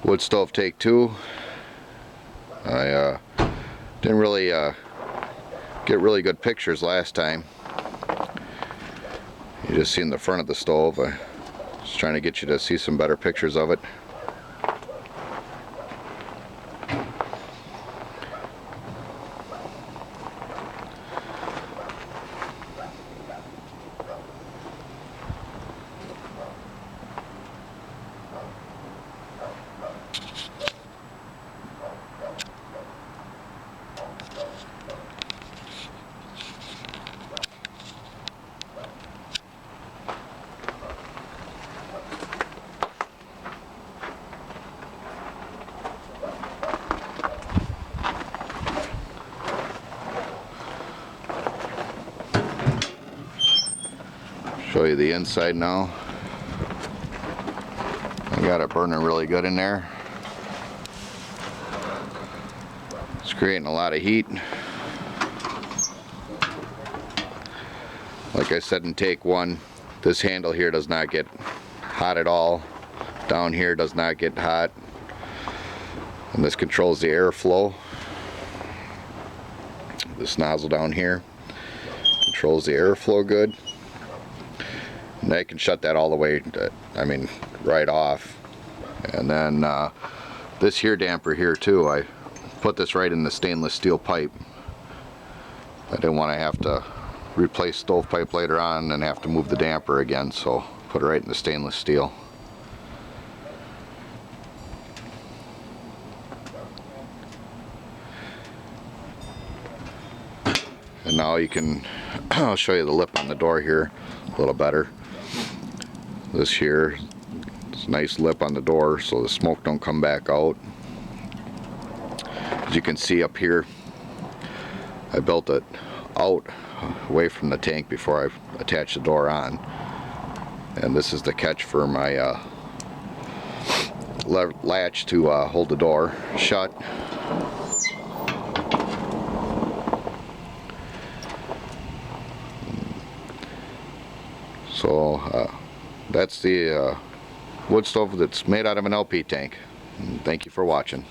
Wood stove take two. I didn't really get really good pictures last time. You just seen the front of the stove. I was trying to get you to see some better pictures of it. Show you the inside now. I got it burning really good in there. It's creating a lot of heat. Like I said in take one, this handle here does not get hot at all. Down here does not get hot. And this controls the airflow. This nozzle down here controls the airflow good. And I can shut that all the way, right off. And then this here damper here too, I put this right in the stainless steel pipe. I didn't want to have to replace stovepipe later on and have to move the damper again, so put it right in the stainless steel. And now you can, I'll show you the lip on the door here a little better. This here, it's a nice lip on the door so the smoke don't come back out. As you can see up here, I built it out away from the tank before I attached the door on. And this is the catch for my latch to hold the door shut. So that's the wood stove that's made out of an LP tank. And thank you for watching.